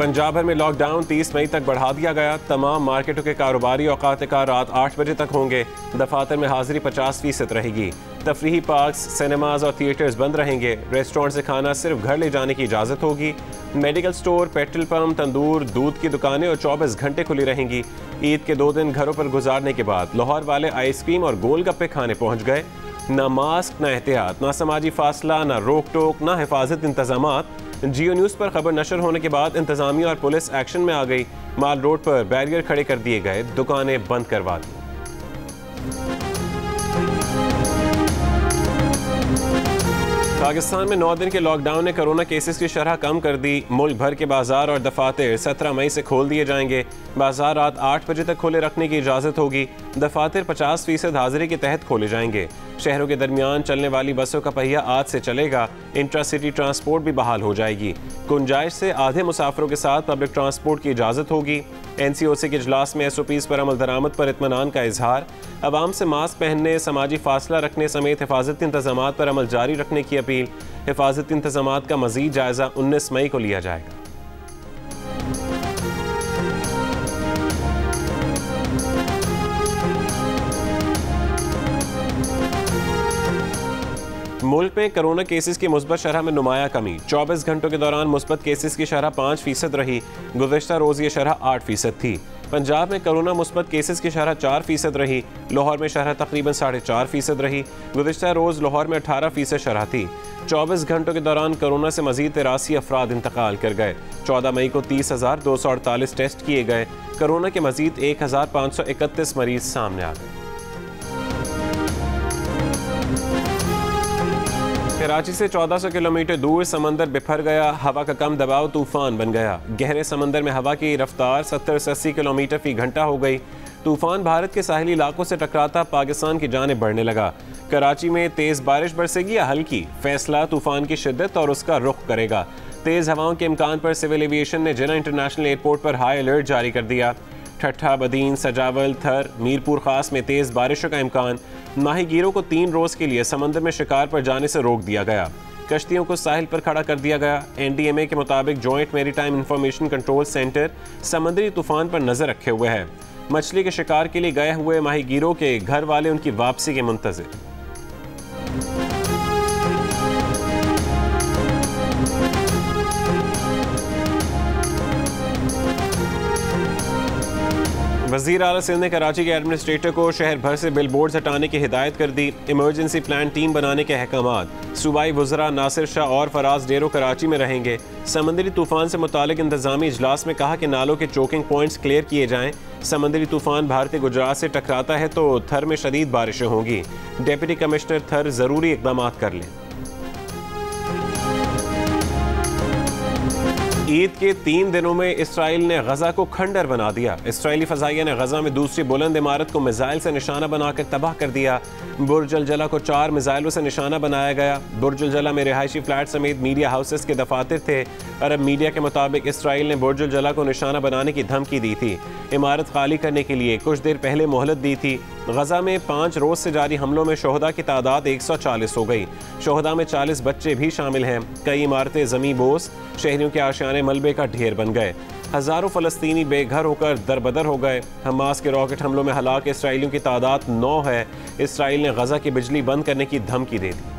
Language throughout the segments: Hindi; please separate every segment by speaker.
Speaker 1: पंजाब भर में लॉकडाउन 30 मई तक बढ़ा दिया गया। तमाम मार्केटों के कारोबारी औकात कार रात 8 बजे तक होंगे। दफातर में हाजिरी 50% रहेगी। तफरीही पार्क्स, सिनेमाज और थिएटर्स बंद रहेंगे। रेस्टोरेंट से खाना सिर्फ घर ले जाने की इजाज़त होगी। मेडिकल स्टोर, पेट्रोल पंप, तंदूर, दूध की दुकानें और 24 घंटे खुली रहेंगी। ईद के 2 दिन घरों पर गुजारने के बाद लाहौर वाले आइसक्रीम और गोलगप्पे खाने पहुँच गए। ना मास्क, ना एहतियात, ना समाजी फासला, ना रोक टोक, ना हिफाजत इंतजामात। जियो न्यूज़ पर खबर नशर होने के बाद इंतजामिया और पुलिस एक्शन में आ गई। माल रोड पर बैरियर खड़े कर दिए गए, दुकानें बंद करवा दी। पाकिस्तान में 9 दिन के लॉकडाउन ने कोरोना केसेस की शरह कम कर दी। मुल्क भर के बाजार और दफातर 17 मई से खोल दिए जाएंगे। बाजार रात 8 बजे तक खुले रखने की इजाज़त होगी। दफातर 50% हाजिरी के तहत खोले जाएंगे। शहरों के दरमियान चलने वाली बसों का पहिया आज से चलेगा। इंट्रा सिटी ट्रांसपोर्ट भी बहाल हो जाएगी। गुंजाइश से आधे मुसाफिरों के साथ पब्लिक ट्रांसपोर्ट की इजाज़त होगी। NCOC के इजलास में SOPs पर अमल दरामद पर इत्मीनान का इजहार। अवाम से मास्क पहनने, समाजी फासला रखने समेत हिफाजती इंतजामात पर अमल जारी रखने की अपील। हिफाजती इंतजामात का मजीद जायजा 19 मई को लिया जाएगा। मुल्क में कोरोना केसेस की मुस्बत शरह में नुमाया कमी। 24 घंटों के दौरान मुस्बत केसेस की शरह 5% रही। गुज़श्ता रोज़ ये शरह 8% थी। पंजाब में कोरोना मुस्बत केसेस की शरह 4% रही। लाहौर में शरह तकरीबन 4.5% रही। गुज़श्ता रोज़ लाहौर में 18% शरह थी। 24 घंटों के दौरान कोरोना से मजीद 83 अफराद इंतकाल कर गए। 14 मई को 30,248 टेस्ट किए गए। कोरोना के मजीद 1,531 मरीज सामने आ गए। कराची से 1400 किलोमीटर दूर समंदर बिफर गया। हवा का कम दबाव तूफान बन गया। गहरे समंदर में हवा की रफ्तार 70 से 80 किलोमीटर फी घंटा हो गई। तूफान भारत के साहिली इलाकों से टकराता पाकिस्तान की जानिब बढ़ने लगा। कराची में तेज बारिश बरसेगी या हल्की, फैसला तूफान की शिद्दत और उसका रुख करेगा। तेज हवाओं के इम्कान पर सिविल एविएशन ने जिन्ना इंटरनेशनल एयरपोर्ट पर हाई अलर्ट जारी कर दिया। ठट्ठा, बदीन, सजावल, थर, मीरपुर खास में तेज बारिशों का इम्कान। माहीगीरों को 3 रोज के लिए समंदर में शिकार पर जाने से रोक दिया गया। कश्तियों को साहिल पर खड़ा कर दिया गया। NDMA के मुताबिक joint maritime information control centre समंदरी तूफान पर नजर रखे हुए है। मछली के शिकार के लिए गए हुए माहीगीरों के घर वाले उनकी वापसी के मुंतज़िर। वज़ीर आला सिंध ने कराची के एडमिनिस्ट्रेटर को शहर भर से बिल बोर्ड हटाने की हिदायत कर दी। इमरजेंसी प्लान टीम बनाने के अहकामात। सूबाई वज़रा नासिर शाह और फराज डेरो कराची में रहेंगे। समंदरी तूफान से मुतालिक इंतजामी इजलास में कहा कि नालों के चोकिंग पॉइंट्स क्लियर किए जाएं। समंदरी तूफान भारतीय गुजरात से टकराता है तो थर में शदीद बारिशें होंगी। डिप्टी कमिश्नर थर ज़रूरी इकदाम कर लें। ईद के 3 दिनों में इसराइल ने गजा को खंडर बना दिया। इसराइली फजाइया ने गजा में दूसरी बुलंद इमारत को मिसाइल से निशाना बनाकर तबाह कर दिया। बुर्ज अल जला को 4 मिसाइलों से निशाना बनाया गया। बुर्ज अल जला में रिहायशी फ्लैट समेत मीडिया हाउसेस के दफातर थे। अरब मीडिया के मुताबिक इसराइल ने बुर्ज अल जला को निशाना बनाने की धमकी दी थी। इमारत खाली करने के लिए कुछ देर पहले मोहलत दी थी। गजा में 5 रोज से जारी हमलों में शोहदा की तादाद 140 हो गई। शोहदा में 40 बच्चे भी शामिल हैं। कई इमारतें ज़मीं बोस, शहरियों के आशियाने मलबे का ढेर बन गए। हज़ारों फ़लस्तीनी बेघर होकर दरबदर हो गए। हमास के रॉकेट हमलों में हलाक इसराइलियों की तादाद 9 है। इसराइल ने गजा की बिजली बंद करने की धमकी दे दी।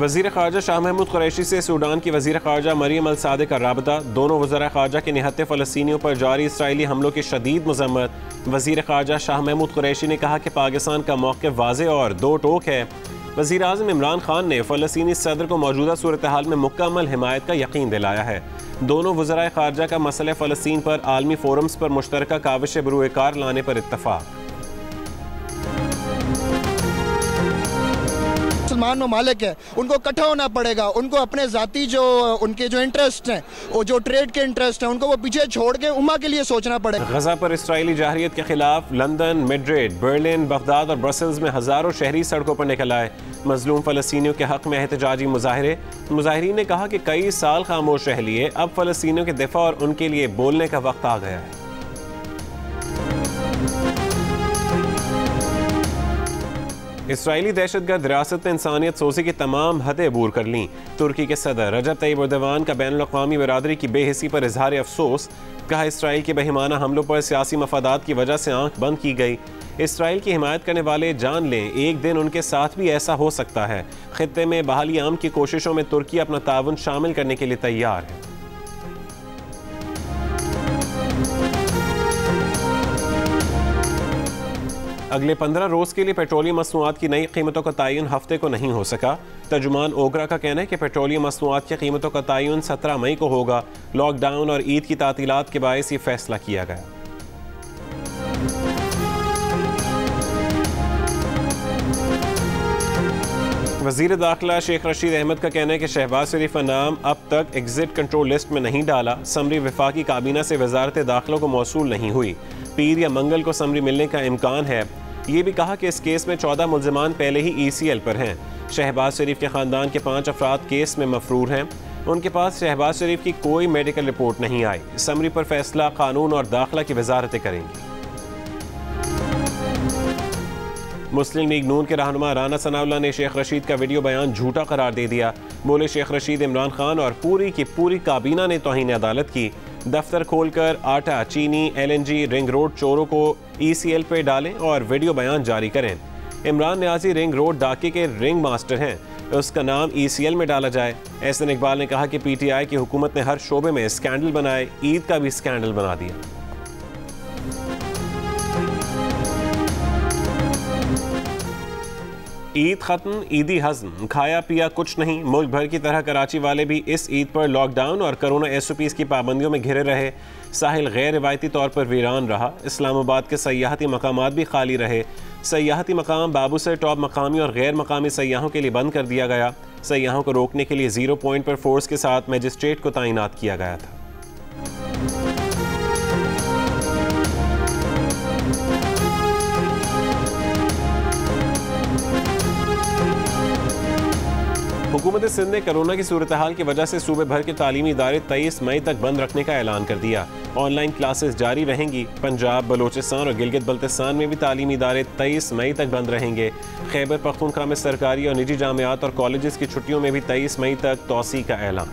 Speaker 1: वज़ीर ख़ारजा शाह महमूद कुरैशी से सूडान की वज़ीर ख़ारजा मरियम अल सादिक का राबता। दोनों वज़राए ख़ारजा के निहत्ते फ़लस्तीनियों पर जारी इसराइली हमलों की शदीद मज़म्मत। वज़ीर ख़ारजा शाह महमूद कुरैशी ने कहा कि पाकिस्तान का मौक़िफ़ वाज़ेह और दो टोक है। वज़ीर आज़म इमरान खान ने फ़लस्तीनी सदर को मौजूदा सूरत हाल में मुकम्मल हिमायत का यकीन दिलाया है। दोनों वज़राए ख़ारजा का मसले फ़लस्तीन पर आलमी फोरम्स पर मुश्तरका काविश बरूए कार लाने पर इत्तफ़ाक़।
Speaker 2: मुसलमान ममालिक है, उनको इकट्ठा होना पड़ेगा। उनको अपने ज़ाती जो उनके जो इंटरेस्ट हैं, वो जो ट्रेड के इंटरेस्ट हैं, उनको वो पीछे छोड़ के उम्मा के लिए सोचना पड़ेगा।
Speaker 1: गजा पर इसराइली जाहिरियत के खिलाफ लंदन, मैड्रिड, बर्लिन, बगदाद और ब्रसल्स में हज़ारों शहरी सड़कों पर निकल आए। मजलूम फ़लस्तीनियों के हक़ में एहतजाजी मुजाहिरे। मुजाहिरीन ने कहा कि कई साल खामोश रह लिए, अब फ़लस्तीनियों के दिफा और उनके लिए बोलने का वक्त आ गया है। इसराइली दहशतगर्द रियासत ने इंसानियत सोजी की तमाम हदें अबूर कर लीं। तुर्की के सदर रजब तैयब एर्दोगान का बैनुल-अक़वामी बरादरी की बेहिसी पर इजहार अफसोस। कहा, इसराइल के बेहिमाना हमलों पर सियासी मफादात की वजह से आंख बंद की गई। इसराइल की हिमायत करने वाले जान लें, एक दिन उनके साथ भी ऐसा हो सकता है। खित्ते में बहाली आम की कोशिशों में तुर्की अपना ताउन शामिल करने के लिए तैयार है। अगले 15 रोज के लिए पेट्रोलियम मसनूआत की नई कीमतों का तयन हफ्ते को नहीं हो सका। तर्जुमान ओगरा का कहना है कि पेट्रोलियम मसनूआत की कीमतों का तयन 17 मई को होगा। लॉकडाउन और ईद की तातीलात के बायस ये फैसला किया गया। वजीर दाखिला शेख रशीद अहमद का कहना है कि शहबाज शरीफ का नाम अब तक एग्जिट कंट्रोल लिस्ट में नहीं डाला। समरी वफाकी काबीना से वजारत दाखिला को मौसूल नहीं हुई। पीर या मंगल को समरी मिलने का इम्कान है। ये भी कहा कि इस केस में 14 मुल्जिमान पहले ही ECL पर हैं। शहबाज शरीफ के ख़ानदान के 5 अफराद केस में मफरूर हैं। उनके पास शहबाज शरीफ की कोई मेडिकल रिपोर्ट नहीं आई। समरी पर फैसला कानून और दाखिला की वजारतें करेंगी। मुस्लिम लीग नून के रहनुमा राना सनाउल्लाह ने शेख रशीद का वीडियो बयान झूठा करार दे दिया। बोले, शेख रशीद, इमरान खान और पूरी की पूरी काबीना ने तौहीन अदालत की। दफ्तर खोलकर आटा, चीनी, LNG, रिंग रोड चोरों को ECL पे डालें और वीडियो बयान जारी करें। इमरान न्याजी रिंग रोड डाके के रिंग मास्टर हैं, उसका नाम ECL में डाला जाए। एहसन इकबाल ने कहा कि PTI की हुकूमत ने हर शोबे में स्कैंडल बनाए, ईद का भी स्कैंडल बना दिया। ईद खत्म, ईदी हज़म, खाया पिया कुछ नहीं। मुल्क भर की तरह कराची वाले भी इस ईद पर लॉकडाउन और कोरोना SOPs की पाबंदियों में घिरे रहे। साहिल गैर रिवायती तौर पर वीरान रहा। इस्लामाबाद के सयाहती मकामात भी खाली रहे। सयाहती मकाम बाबूसर टॉप मकामी और गैर मकामी सयाहों के लिए बंद कर दिया गया। सयाहों को रोकने के लिए 0 पॉइंट पर फोर्स के साथ मजिस्ट्रेट को तैनात किया गया था। हुकूमत सिंध ने कोरोना की सूरत हाल की वजह से सूबे भर के तालीमी इदारे 23 मई तक बंद रखने का ऐलान कर दिया। ऑनलाइन क्लासेस जारी रहेंगी। पंजाब, बलोचिस्तान और गिलगित बल्तिस्तान में भी तालीमी इदारे 23 मई तक बंद रहेंगे। खैबर पख्तूनख्वा में सरकारी और निजी जामियात और कॉलेजेस की छुट्टियों में भी 23 मई तक तौसी का ऐलान।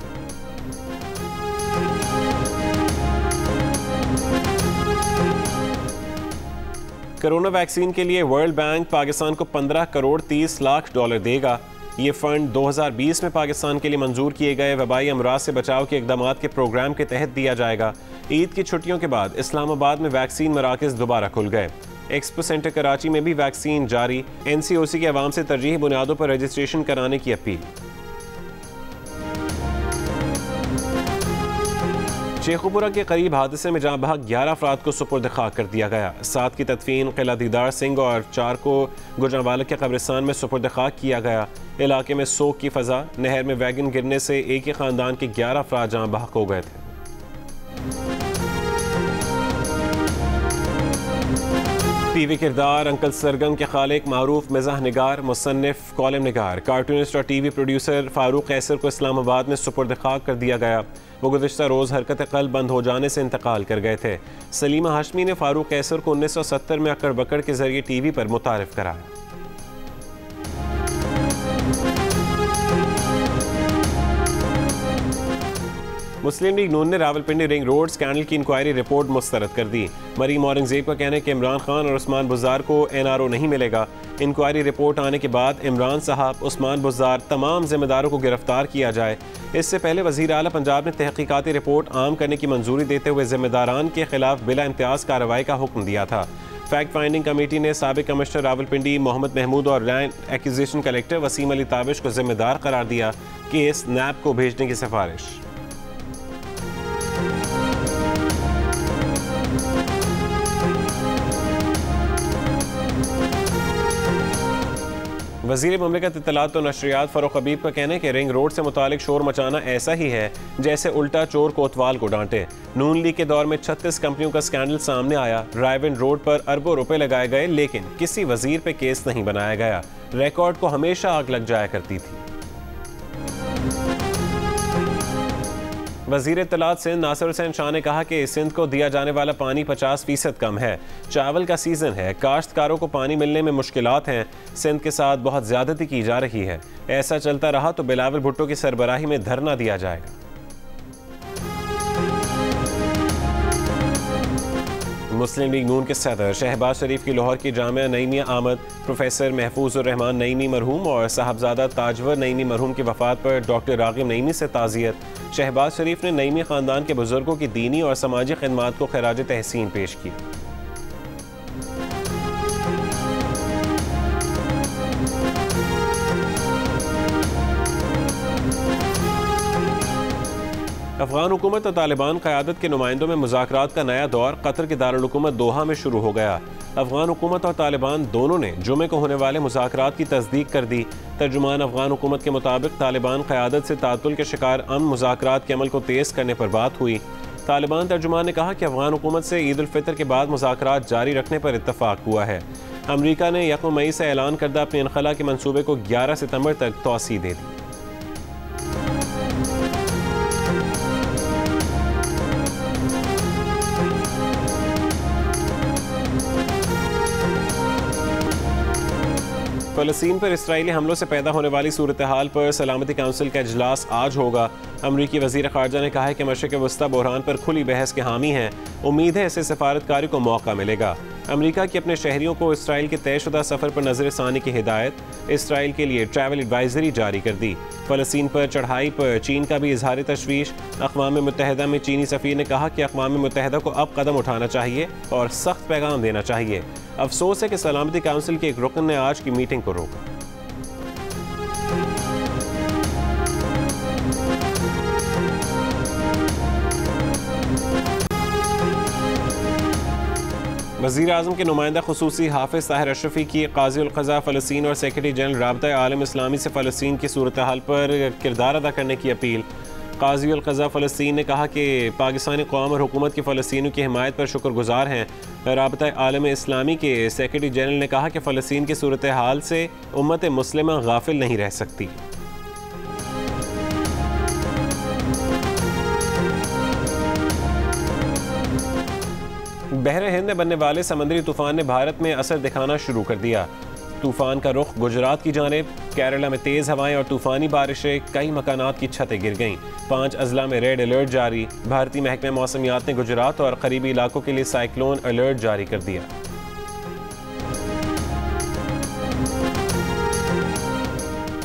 Speaker 1: कोरोना वैक्सीन के लिए वर्ल्ड बैंक पाकिस्तान को 15 करोड़ 30 लाख डॉलर देगा। ये फंड 2020 में पाकिस्तान के लिए मंजूर किए गए वबाई अमराज से बचाव के इक़दामात के प्रोग्राम के तहत दिया जाएगा। ईद की छुट्टियों के बाद इस्लामाबाद में वैक्सीन मराकज़ दोबारा खुल गए। एक्सपो सेंटर कराची में भी वैक्सीन जारी। NCOC के अवाम से तरजीही बुनियादों पर रजिस्ट्रेशन कराने की अपील। शेखुपुरा के करीब हादसे में जहाँ बहक 11 अफराद को सुपुर्द खाक कर दिया गया। 7 की तदफीन किला दीदार सिंह और 4 को गुजरांवाला के कब्रिस्तान में सुपुर्द खाक किया गया। इलाके में सोग की फजा। नहर में वैगन गिरने से एक ही खानदान के 11 अफराद जहाँ बहक हो गए थे। टीवी किरदार अंकल सरगम के खालिक, मारूफ मिजाह निगार, मुसन्निफ, कॉलम निगार, कार्टूनिस्ट और TV प्रोड्यूसर फारूक कैसर को इस्लामाबाद में सुपुर्द खाक कर दिया गया। वो गुज़िश्ता रोज़ हरकत क़ल्ब बंद हो जाने से इंतकाल कर गए थे। सलीमा हाशमी ने फारूक कैसर को 1970 में अकड़ बकड़ के जरिए TV पर मुतारिफ कराया। मुस्लिम लीग नून ने रावलपिंडी रिंग रोड स्कैंडल की इंक्वायरी रिपोर्ट मुस्तरद कर दी। मरीम औरंगजेब का कहना है कि इमरान खान और उस्मान बुज़दार को NRO नहीं मिलेगा। इंक्वायरी रिपोर्ट आने के बाद इमरान साहब, उस्मान बुज़दार, तमाम जिम्मेदारों को गिरफ्तार किया जाए। इससे पहले वज़ीर आला पंजाब ने तहकीकाती रिपोर्ट आम करने की मंजूरी देते हुए जिम्मेदारान के खिलाफ बिला इम्तियाज़ कार्रवाई का हुक्म दिया था। फैक्ट फाइंडिंग कमेटी ने साबिक कमिश्नर रावलपिंडी मोहम्मद महमूद और land acquisition collector Waseem Ali Tabish को जिम्मेदार करार दिया। केस NAB को भेजने की सिफारिश। वज़ीर ममलिकत इत्तलात और नशरियात फ़ारूक हबीब का कहना है कि रिंग रोड से मुतालिक शोर मचाना ऐसा ही है जैसे उल्टा चोर कोतवाल को डांटे। नून लीग के दौर में 36 कंपनियों का स्कैंडल सामने आया। रायविंड रोड पर अरबों रुपए लगाए गए, लेकिन किसी वजीर पे केस नहीं बनाया गया। रिकॉर्ड को हमेशा आग लग जाया करती थी। वज़ीर इत्तलात सिंध नासिर हुसैन शाह ने कहा कि सिंध को दिया जाने वाला पानी 50% कम है। चावल का सीज़न है, काश्तकारों को पानी मिलने में मुश्किलात हैं। सिंध के साथ बहुत ज़्यादती की जा रही है। ऐसा चलता रहा तो बिलावल भुट्टो की सरबराही में धरना दिया जाएगा। मुस्लिम लीग नून के सदर शहबाज शरीफ की लाहौर की जामिया नईमिया आमद, प्रोफेसर महफूजुर रहमान नईमी मरहूम और साहबजादा ताजवर नईमी मरहूम की वफात पर डॉक्टर रागिब नईमी से ताज़ियत। शहबाज शरीफ ने नईमी ख़ानदान के बुजुर्गों की दीनी और समाजी खिदमात को खराज तहसीन पेश की। अफगान हुकूमत और तालिबान क़यादत के नुमाइंदों में मुज़ाकरात का नया दौर कतर के दारुल हुकूमत दोहा में शुरू हो गया। अफगान हुकूमत और तालिबान दोनों ने जुमे को होने वाले मुज़ाकरात की तस्दीक कर दी। तर्जुमान अफगान हुकूमत के मुताबिक तालिबान क़यादत से तातुल के शिकार अमन मुज़ाकरात के अमल को तेज़ करने पर बात हुई। तालिबान तर्जुमान ने कहा कि अफगान हुकूमत से ईद उल फितर के बाद मुज़ाकरात जारी रखने पर इत्तफाक हुआ है। अमरीका ने 1 मई से ऐलान करदा अपने इनखला के मनसूबे को 11 सितंबर तक तौसीह दे दी। फ़लस्तीन पर इसराइली हमलों से पैदा होने वाली सूरत हाल पर सलामती काउंसिल का इजलास आज होगा। अमरीकी वज़ीर ख़ारजा ने कहा है कि मशरिक़ वस्ता बहरान पर खुली बहस के हामी हैं। उम्मीद है इससे सफारतकारी को मौका मिलेगा। अमरीका की अपने शहरियों को इसराइल के तयशुदा सफ़र पर नज़रसानी की हिदायत। इसराइल के लिए ट्रैवल एडवाइजरी जारी कर दी। फ़लस्तीन पर चढ़ाई पर चीन का भी इजहार तशवीश। अक़वाम मुत्तहिदा में चीनी सफ़ीर ने कहा कि अक़वाम मुत्तहिदा को अब कदम उठाना चाहिए और सख्त पैगाम देना चाहिए। अफसोस है कि सलामती काउंसिल के एक रुकन ने आज की मीटिंग को रोका। वज़ीर आज़म के नुमाइंदा ख़ुसूसी हाफिज़ ताहिर अशरफी की क़ाज़ी उल क़ज़ा फ़लस्तीन और सेक्रेटरी जनरल राबता आलम इस्लामी से फ़लस्तीन की सूरत हाल पर किरदार अदा करने की अपील। क़ाज़ी उल क़ज़ा फ़लस्तीन ने कहा कि पाकिस्तानी कौम और हुकूमत की फ़लस्तीनियों की हिमायत पर शुक्रगुजार हैं। राबता आलम इस्लामी के सेक्रेटरी जनरल ने कहा कि फ़लस्तीन की सूरत हाल से उम्मत मुस्लिमा गाफिल नहीं रह सकती। बहरे हिंद में बनने वाले समंदरी तूफान ने भारत में असर दिखाना शुरू कर दिया। तूफान का रुख गुजरात की जानिब, केरला में तेज़ हवाएं और तूफानी बारिशें, कई मकानात की छतें गिर गईं। 5 अजला में रेड अलर्ट जारी। भारतीय महकमे मौसमियात ने गुजरात और करीबी इलाकों के लिए साइक्लोन अलर्ट जारी कर दिया।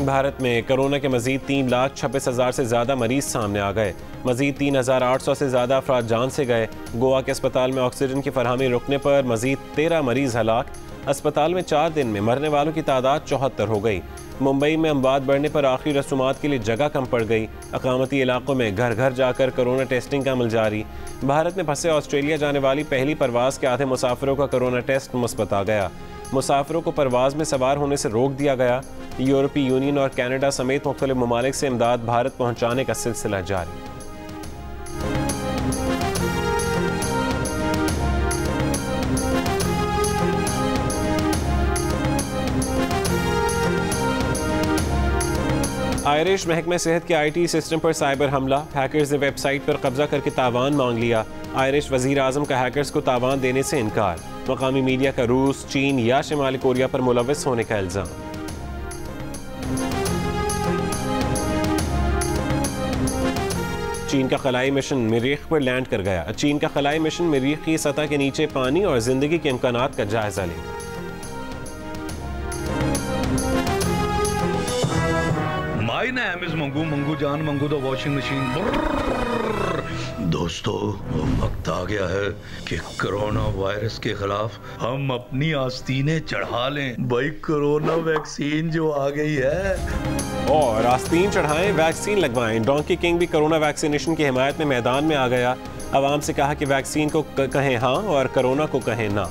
Speaker 1: भारत में कोरोना के मजीद 3,26,000 से ज़्यादा मरीज सामने आ गए। मजीद 3,800 से ज़्यादा अफराद जान से गए। गोवा के अस्पताल में ऑक्सीजन की फरहमी रुकने पर मजीद 13 मरीज हलाक। अस्पताल में 4 दिन में मरने वालों की तादाद 74 हो गई। मुंबई में अमवात बढ़ने पर आखिरी रसूमात के लिए जगह कम पड़ गई। अकामती इलाकों में घर घर जाकर कोरोना टेस्टिंग का अमल जारी। भारत में फंसे ऑस्ट्रेलिया जाने वाली पहली परवाज़ के आधे मुसाफिरों का कोरोना टेस्ट मुस्बत आ गया। मुसाफिरों को परवाज़ में सवार होने से रोक दिया गया। यूरोपीय यूनियन और कनाडा समेत मुख्तलिफ ममालिक से इमदाद भारत पहुँचाने का सिलसिला जारी। आयरिश महकमे सेहत के IT सिस्टम पर साइबर हमला। हैकर्स ने वेबसाइट पर कब्जा करके तावान मांग लिया। आयरिश वज़ीर आज़म का हैकर्स को तावान देने से इनकार। मकामी मीडिया का रूस, चीन या शिमाली कोरिया पर मुलव्वस होने का इल्ज़ाम। चीन का खलाई मिशन मरीख पर लैंड कर गया। चीन का खलाई मिशन मरीख की सतह के नीचे पानी और जिंदगी के इम्कानात का जायजा लेगा।
Speaker 3: My name is Mangu Mangu जान मंगू द वॉशिंग मशीन। दोस्तों, वक्त आ गया है कि कोरोना वायरस के खिलाफ हम अपनी आस्तीनें चढ़ा लें। भाई, कोरोना वैक्सीन जो आ गई है,
Speaker 1: और आस्तीन चढ़ाएं, वैक्सीन लगवाएं। डोंकी किंग भी कोरोना वैक्सीनेशन की हिमायत में मैदान में आ गया। आवाम से कहा कि वैक्सीन को कहें हाँ और कोरोना को कहें ना।